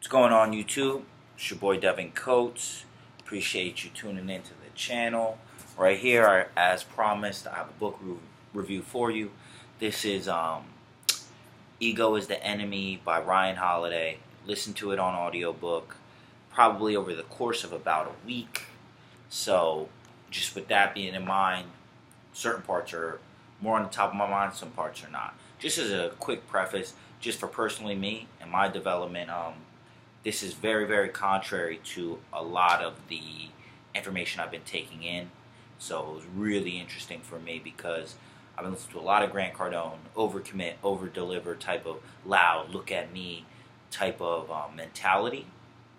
What's going on, YouTube? It's your boy Devin Coates. Appreciate you tuning into the channel. Right here, as promised, I have a book review for you. This is Ego is the Enemy by Ryan Holiday. Listen to it on audiobook, probably over the course of about a week. So, just with that being in mind, certain parts are more on the top of my mind, some parts are not. Just as a quick preface, just for personally me and my development, this is very, very contrary to a lot of the information I've been taking in. So it was really interesting for me because I've been listening to a lot of Grant Cardone, overcommit, over-deliver type of loud, look at me type of mentality.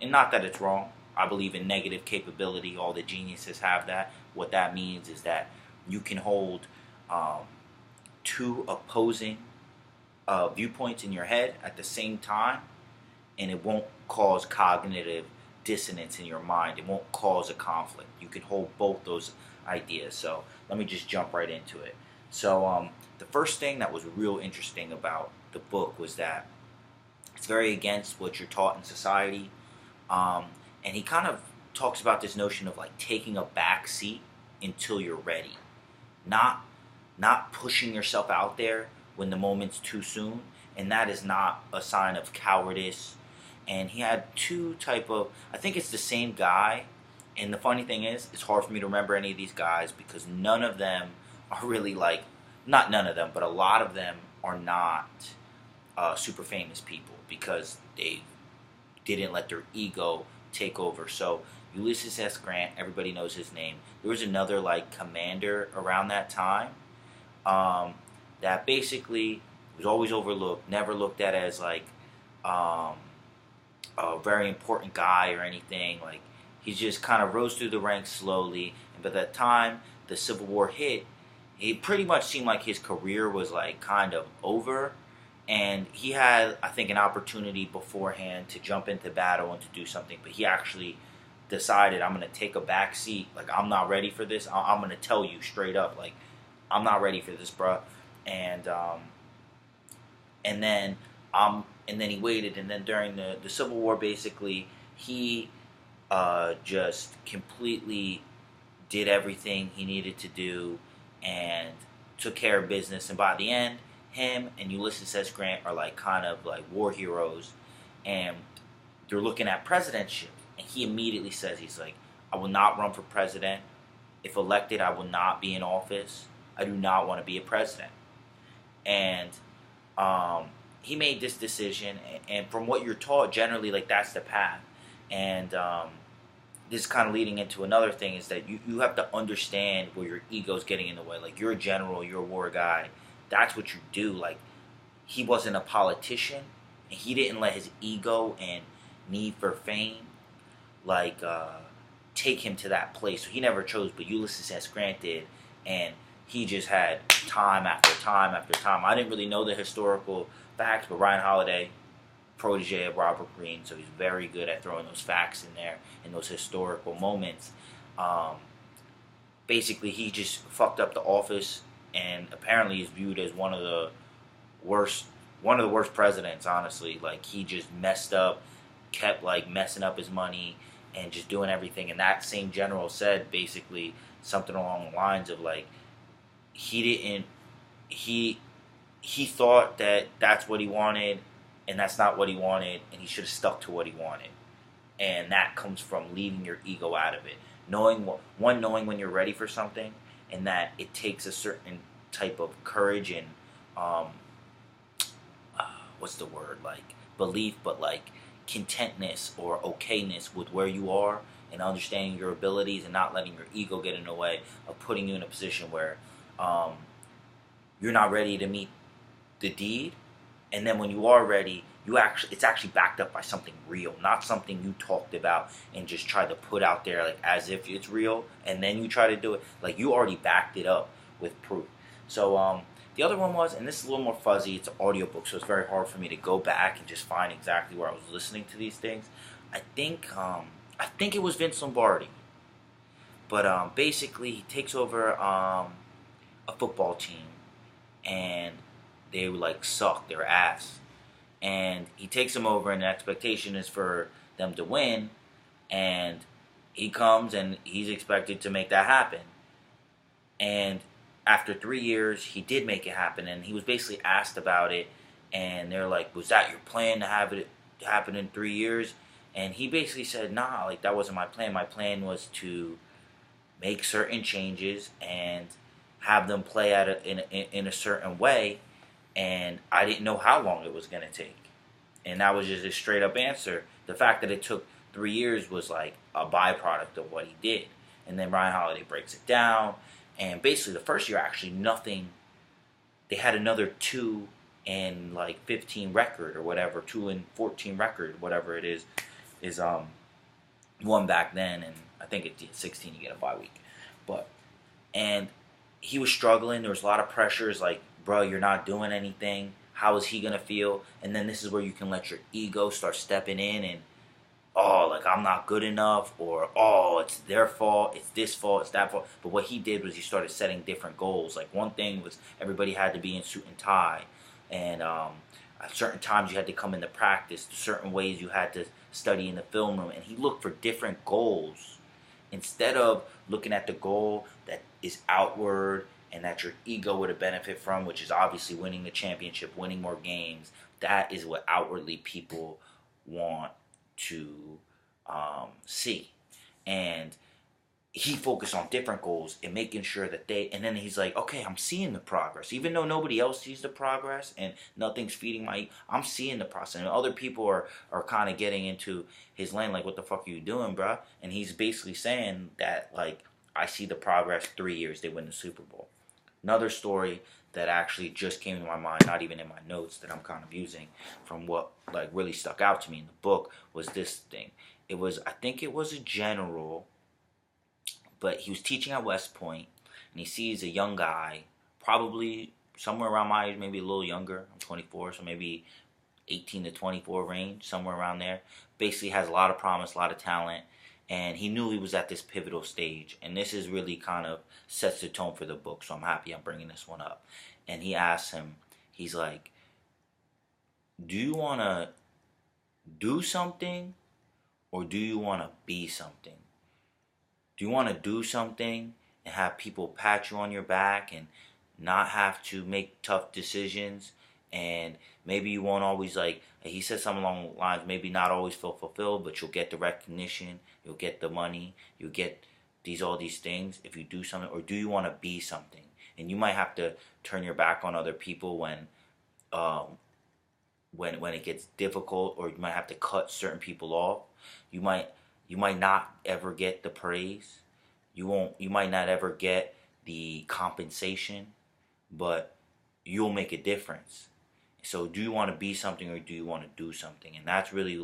And not that it's wrong. I believe in negative capability. All the geniuses have that. What that means is that you can hold two opposing viewpoints in your head at the same time, and it won't cause cognitive dissonance in your mind. It won't cause a conflict. You can hold both those ideas. So let me just jump right into it. So the first thing that was real interesting about the book was that it's very against what you're taught in society. And he kind of talks about this notion of like taking a back seat until you're ready. Not pushing yourself out there when the moment's too soon. And that is not a sign of cowardice. And he had two type of, I think it's the same guy. And the funny thing is, it's hard for me to remember any of these guys because none of them are really like, not none of them, but a lot of them are not super famous people because they didn't let their ego take over. So Ulysses S. Grant, everybody knows his name. There was another like commander around that time that basically was always overlooked, never looked at as like a very important guy or anything. Like he just kind of rose through the ranks slowly, and by the time the Civil War hit, it pretty much seemed like his career was like kind of over. And he had, I think, an opportunity beforehand to jump into battle and to do something, but he actually decided, I'm going to take a back seat. Like, I'm not ready for this. I'm going to tell you straight up, like, I'm not ready for this, bruh. And then he waited, and then during the Civil War, basically, he just completely did everything he needed to do and took care of business. And by the end, him and Ulysses S. Grant are like kind of like war heroes, and they're looking at presidentship. And he immediately says, he's like, I will not run for president. If elected, I will not be in office. I do not want to be a president. And he made this decision, and from what you're taught, generally, like that's the path. And this is kind of leading into another thing, is that you have to understand where your ego's getting in the way. Like, you're a general, you're a war guy. That's what you do. Like, he wasn't a politician, and he didn't let his ego and need for fame, like, take him to that place. So he never chose, but Ulysses S. Grant did, and he just had time after time after time. I didn't really know the historical facts, but Ryan Holiday, protege of Robert Greene, so he's very good at throwing those facts in there and those historical moments. Basically, he just fucked up the office, and apparently is viewed as one of the worst presidents, honestly. Like, he just messed up, kept like messing up his money and just doing everything. And that same general said basically something along the lines of like, he thought that that's what he wanted, and that's not what he wanted, and he should have stuck to what he wanted. And that comes from leaving your ego out of it. Knowing when you're ready for something, and that it takes a certain type of courage and what's the word, like belief, but like contentness or okayness with where you are, and understanding your abilities and not letting your ego get in the way of putting you in a position where you're not ready to meet the deed. And then when you are ready, it's actually backed up by something real, not something you talked about and just tried to put out there like as if it's real, and then you try to do it. Like, you already backed it up with proof. So the other one was, and this is a little more fuzzy, it's an audiobook, so it's very hard for me to go back and just find exactly where I was listening to these things. I think it was Vince Lombardi. But basically, he takes over a football team, and they like suck their ass. and he takes them over, and the expectation is for them to win, and he comes and he's expected to make that happen. And after 3 years, he did make it happen, and he was basically asked about it, and they're like, "Was that your plan to have it happen in 3 years?" And he basically said, "Nah, like that wasn't my plan. My plan was to make certain changes and have them play in a certain way, and I didn't know how long it was gonna take." And that was just a straight up answer. The fact that it took 3 years was like a byproduct of what he did. And then Ryan Holiday breaks it down, and basically the first year actually nothing. They had another 2-15 record or whatever, 2-14 record, whatever it is one back then, and I think it's 16 you get a bye week, but and he was struggling. There was a lot of pressures, like, bro, you're not doing anything. How is he gonna feel? And then this is where you can let your ego start stepping in, and oh, like I'm not good enough, or oh, it's their fault, it's this fault, it's that fault. But what he did was he started setting different goals. Like one thing was everybody had to be in suit and tie, and at certain times you had to come into practice. Certain ways you had to study in the film room, and he looked for different goals instead of looking at the goal that is outward and that your ego would have benefit from, which is obviously winning the championship, winning more games. That is what outwardly people want to see. And he focused on different goals and making sure that and then he's like, okay, I'm seeing the progress. Even though nobody else sees the progress and nothing's feeding I'm seeing the process. And other people are kind of getting into his lane, like, what the fuck are you doing, bruh? And he's basically saying that, like, I see the progress. 3 years, they win the Super Bowl. Another story that actually just came to my mind, not even in my notes, that I'm kind of using from what, like, really stuck out to me in the book, was this thing. I think it was a general, but he was teaching at West Point, and he sees a young guy, probably somewhere around my age, maybe a little younger. I'm 24, so maybe 18 to 24 range, somewhere around there. Basically has a lot of promise, a lot of talent, and he knew he was at this pivotal stage. And this is really kind of sets the tone for the book, so I'm happy I'm bringing this one up. And he asks him, he's like, do you want to do something, or do you want to be something? Do you want to do something and have people pat you on your back and not have to make tough decisions? And maybe you won't always, like, he said something along the lines, maybe not always feel fulfilled, but you'll get the recognition, you'll get the money, you'll get all these things if you do something. Or do you want to be something? And you might have to turn your back on other people when it gets difficult, or you might have to cut certain people off. You might not ever get the praise. You might not ever get the compensation, but you'll make a difference. So do you want to be something, or do you want to do something? And that's really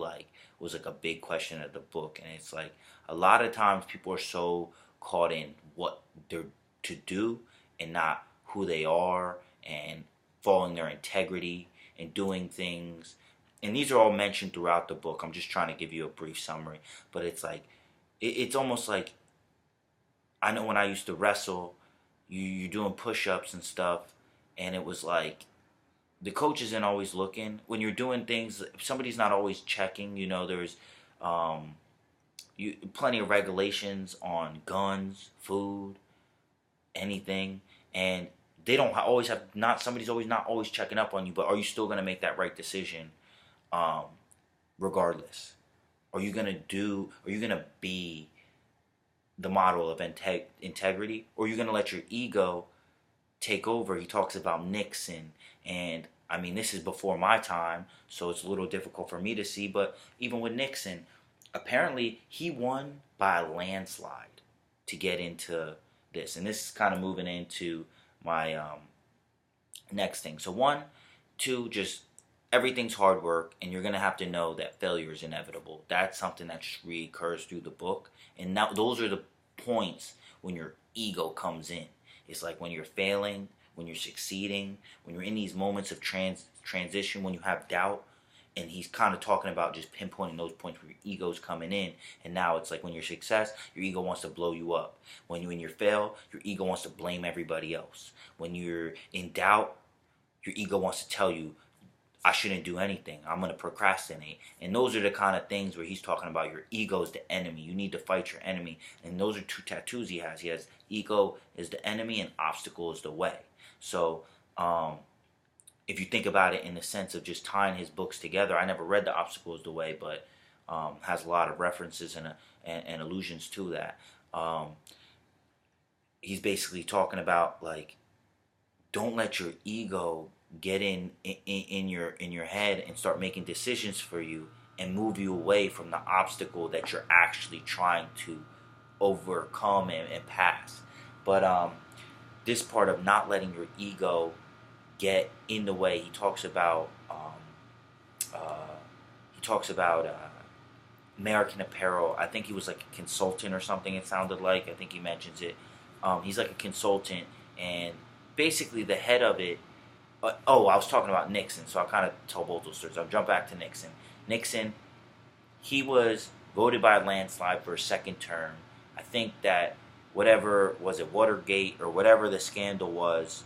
was a big question of the book. And it's like, a lot of times people are so caught in what they're to do and not who they are, and following their integrity and doing things. And these are all mentioned throughout the book. I'm just trying to give you a brief summary. But it's like, it's almost like, I know when I used to wrestle, you're doing push-ups and stuff, and it was like, the coach isn't always looking. When you're doing things, somebody's not always checking. There's plenty of regulations on guns, food, anything, and they don't always have, somebody's always not always checking up on you, but are you still going to make that right decision regardless? Are you going to be the model of integrity, or are you going to let your ego take over? He talks about Nixon, and I mean, this is before my time, so it's a little difficult for me to see, but even with Nixon, apparently he won by a landslide to get into this. And this is kind of moving into my next thing. So 1, 2, just everything's hard work, and you're going to have to know that failure is inevitable. That's something that just recurs through the book. And now those are the points when your ego comes in. It's like when you're failing, when you're succeeding, when you're in these moments of transition, when you have doubt. And he's kind of talking about just pinpointing those points where your ego's coming in. And now it's like when you're success, your ego wants to blow you up. When you fail, your ego wants to blame everybody else. When you're in doubt, your ego wants to tell you, I shouldn't do anything. I'm going to procrastinate. And those are the kind of things where he's talking about your ego is the enemy. You need to fight your enemy. And those are two tattoos he has. He has ego is the enemy and obstacle is the way. So if you think about it in the sense of just tying his books together, I never read The Obstacle is the Way, but has a lot of references and allusions to that. He's basically talking about like, don't let your ego get in your head and start making decisions for you and move you away from the obstacle that you're actually trying to overcome and pass. But this part of not letting your ego get in the way, he talks about American Apparel. I think he was like a consultant or something. It sounded like, I think he mentions it. He's like a consultant, and basically the head of it. I was talking about Nixon, so I kind of told both those stories. I'll jump back to Nixon. Nixon, he was voted by a landslide for a second term. I think that whatever was it, Watergate or whatever the scandal was,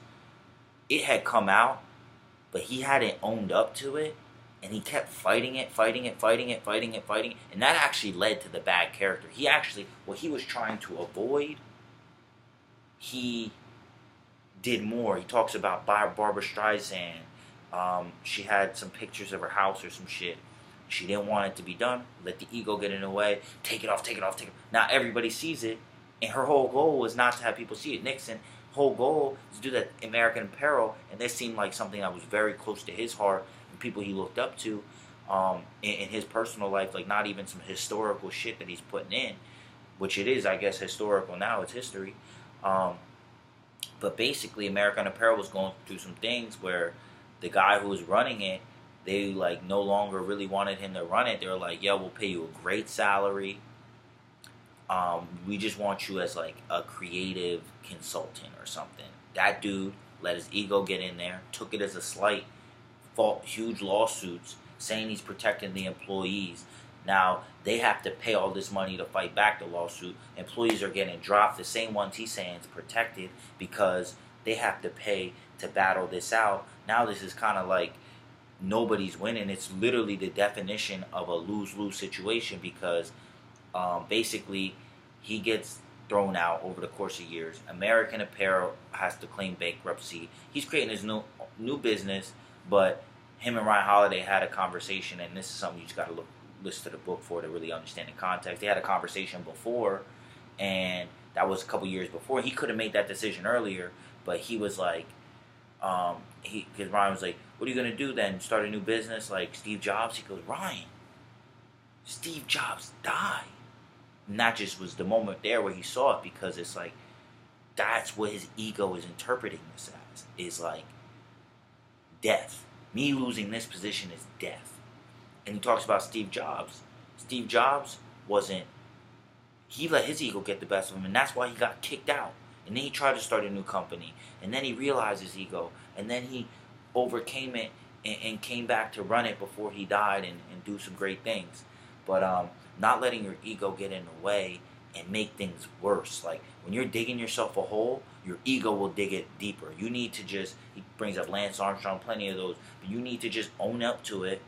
it had come out, but he hadn't owned up to it, and he kept fighting it, and that actually led to the bad character. He actually, what he was trying to avoid, he did more. He talks about Barbara Streisand. She had some pictures of her house or some shit. She didn't want it to be done. Let the ego get in the way. Take it off. Now everybody sees it, and her whole goal was not to have people see it. Nixon, whole goal is to do that American Apparel, and this seemed like something that was very close to his heart and people he looked up to in his personal life. Like not even some historical shit that he's putting in, which it is, I guess, historical now. It's history. But basically, American Apparel was going through some things where the guy who was running it, they like no longer really wanted him to run it. They were like, "Yo, we'll pay you a great salary. We just want you as like a creative consultant or something." That dude let his ego get in there, took it as a slight, fought huge lawsuits saying he's protecting the employees. Now they have to pay all this money to fight back the lawsuit. Employees are getting dropped. The same ones he's saying is protected because they have to pay to battle this out. Now this is kind of like nobody's winning. It's literally the definition of a lose-lose situation because basically he gets thrown out over the course of years. American Apparel has to claim bankruptcy. He's creating his new business, but him and Ryan Holiday had a conversation, and this is something you just got to listen to the book for to really understand the context. They had a conversation before, and that was a couple years before. He could have made that decision earlier, but he was like, because Ryan was like, "What are you gonna do then? Start a new business like Steve Jobs?" He goes, "Ryan, Steve Jobs died." And that just was the moment there where he saw it, because it's like that's what his ego is interpreting this as, is like death. Me losing this position is death. And he talks about Steve Jobs. Steve Jobs he let his ego get the best of him, and that's why he got kicked out. And then he tried to start a new company, and then he realized his ego, and then he overcame it and came back to run it before he died and do some great things. But not letting your ego get in the way and make things worse. Like when you're digging yourself a hole, your ego will dig it deeper. You need to just, he brings up Lance Armstrong, plenty of those, but you need to just own up to it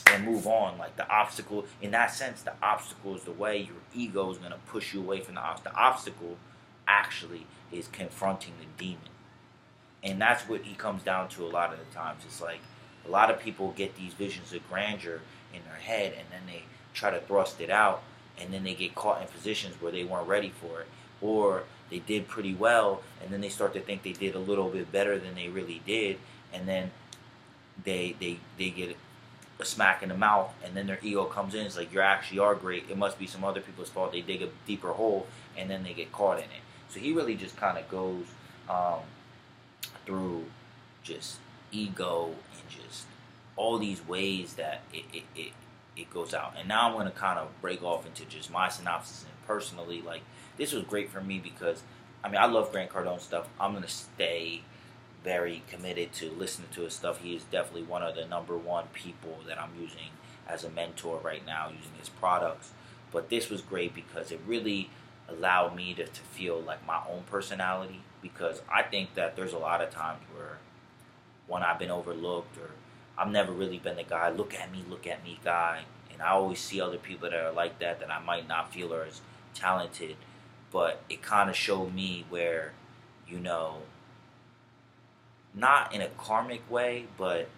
and move on. Like the obstacle, in that sense, the obstacle is the way. Your ego is going to push you away from the obstacle. The obstacle actually is confronting the demon. And that's what he comes down to a lot of the times. It's like a lot of people get these visions of grandeur in their head, and then they try to thrust it out, and then they get caught in positions where they weren't ready for it, or they did pretty well, and then they start to think they did a little bit better than they really did, and then they get a smack in the mouth, and then their ego comes in. It's like, you actually are great. It must be some other people's fault. They dig a deeper hole, and then they get caught in it. So he really just kind of goes through just ego and just all these ways that it goes out. And now I'm going to kind of break off into just my synopsis. And personally, like, this was great for me because, I mean, I love Grant Cardone stuff. I'm going to stay very committed to listening to his stuff. He is definitely one of the #1 people that I'm using as a mentor right now, using his products. But this was great because it really allowed me to feel like my own personality, because I think that there's a lot of times where when I've been overlooked or I've never really been the guy, look at me guy. And I always see other people that are like that I might not feel are as talented. But it kind of showed me where, you know, not in a karmic way, but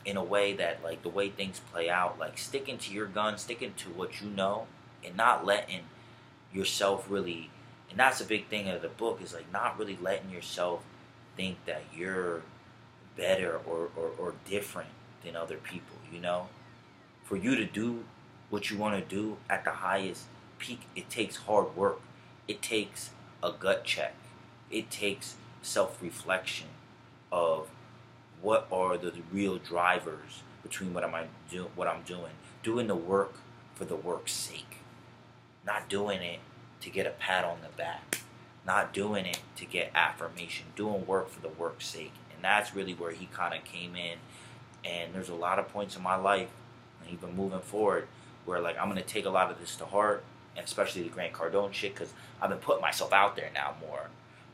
in a way that, like, the way things play out, like sticking to your gun, sticking to what you know, and not letting yourself really, and that's a big thing of the book, is like not really letting yourself think that you're better or different than other people, you know? For you to do what you want to do at the highest peak, it takes hard work. It takes a gut check. It takes self-reflection of what are the real drivers between what I'm doing the work for the work's sake, not doing it to get a pat on the back, not doing it to get affirmation, doing work for the work's sake. And that's really where he kind of came in. And there's a lot of points in my life, and even moving forward, where like I'm gonna take a lot of this to heart, and especially the Grant Cardone shit, because I've been putting myself out there now more.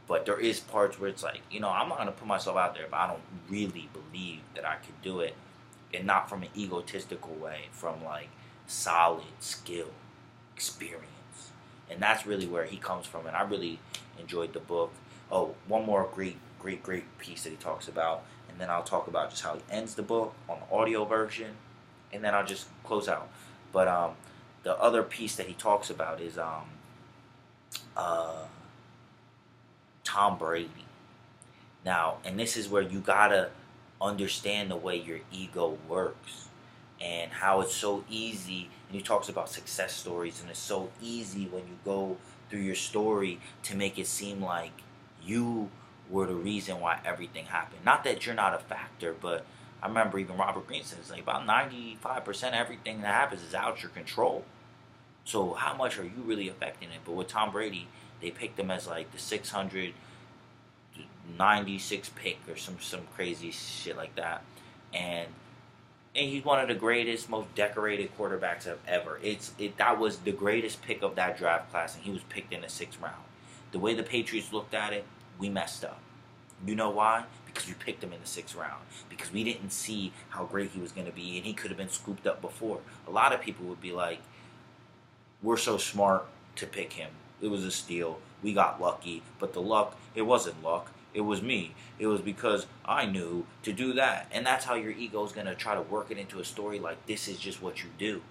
But there is parts where it's like, you know, I'm not gonna put myself out there if I don't really believe that I could do it, and not from an egotistical way, from like solid skill, experience. And that's really where he comes from, and I really enjoyed the book. Oh, one more great piece that he talks about, and then I'll talk about just how he ends the book on the audio version, and then I'll just close out. But the other piece that he talks about is Tom Brady. Now, and this is where you gotta understand the way your ego works and how it's so easy. And he talks about success stories, and it's so easy when you go through your story to make it seem like you were the reason why everything happened. Not that you're not a factor, but I remember even Robert Greene says like about 95% of everything that happens is out your control. So how much are you really affecting it? But with Tom Brady, they picked him as like the 696 pick or some crazy shit like that, and he's one of the greatest, most decorated quarterbacks ever. That was the greatest pick of that draft class, and he was picked in the 6th round. The way the Patriots looked at it, we messed up. You know why? Because we picked him in the 6th round. Because we didn't see how great he was going to be, and he could have been scooped up before. A lot of people would be like, we're so smart to pick him. It was a steal. We got lucky. But the luck, it wasn't luck. It was me. It was because I knew to do that. And that's how your ego is going to try to work it into a story like this is just what you do.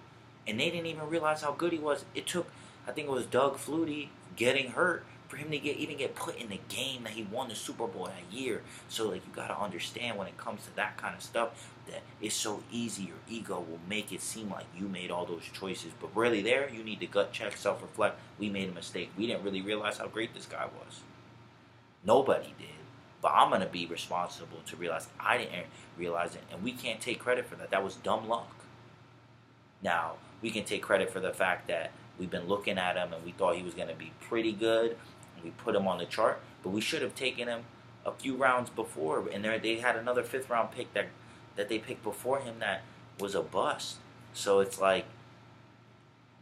And they didn't even realize how good he was. It took, I think it was Doug Flutie getting hurt for him to even get put in the game that he won the Super Bowl that year. So like you got to understand when it comes to that kind of stuff that it's so easy. Your ego will make it seem like you made all those choices. But really there, you need to gut check, self-reflect. We made a mistake. We didn't really realize how great this guy was. Nobody did. But I'm going to be responsible to realize I didn't realize it. And we can't take credit for that. That was dumb luck. Now, we can take credit for the fact that we've been looking at him and we thought he was going to be pretty good. And we put him on the chart. But we should have taken him a few rounds before. And they had another 5th round pick that they picked before him that was a bust. So it's like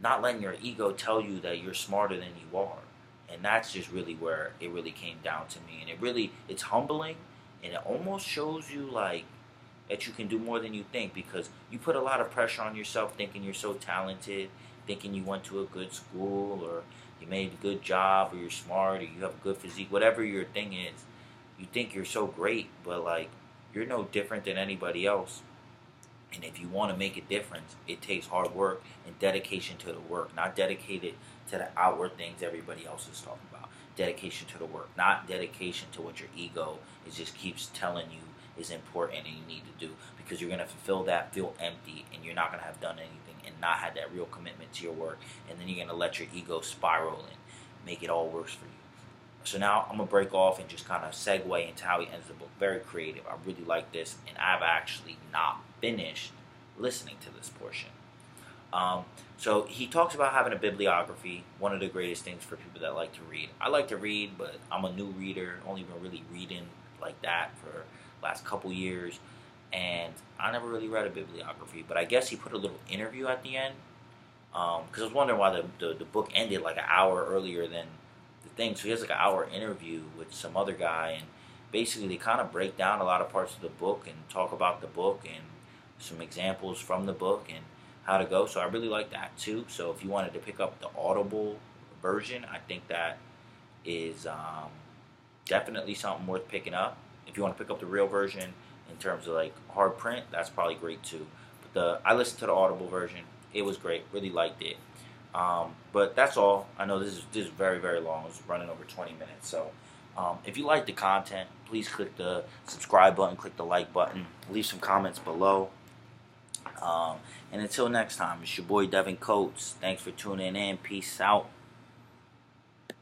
not letting your ego tell you that you're smarter than you are. And that's just really where it really came down to me. And it's humbling, and it almost shows you like that you can do more than you think, because you put a lot of pressure on yourself thinking you're so talented, thinking you went to a good school, or you made a good job, or you're smart, or you have a good physique, whatever your thing is. You think you're so great, but like you're no different than anybody else. And if you want to make a difference, it takes hard work and dedication to the work, not dedicated to the outward things everybody else is talking about. Dedication to the work, not dedication to what your ego is just keeps telling you is important and you need to do, because you're going to fulfill that, feel empty, and you're not going to have done anything and not had that real commitment to your work. And then you're going to let your ego spiral and make it all worse for you. So now I'm going to break off and just kind of segue into how he ends the book. Very creative. I really like this, and I've actually not finished listening to this portion. So he talks about having a bibliography, one of the greatest things for people that like to read. I like to read, but I'm a new reader, only been really reading like that for the last couple years, and I never really read a bibliography, but I guess he put a little interview at the end, because I was wondering why the book ended like an hour earlier than the thing. So he has like an hour interview with some other guy, and basically they kind of break down a lot of parts of the book and talk about the book, and some examples from the book and how to go. So I really like that too. So if you wanted to pick up the Audible version, I think that is definitely something worth picking up. If you want to pick up the real version in terms of like hard print, that's probably great too. But I listened to the Audible version. It was great. Really liked it. But that's all. I know this is very, very long. It's running over 20 minutes. So if you like the content, please click the subscribe button, click the like button, leave some comments below. And until next time, it's your boy Devin Coates. Thanks for tuning in. Peace out.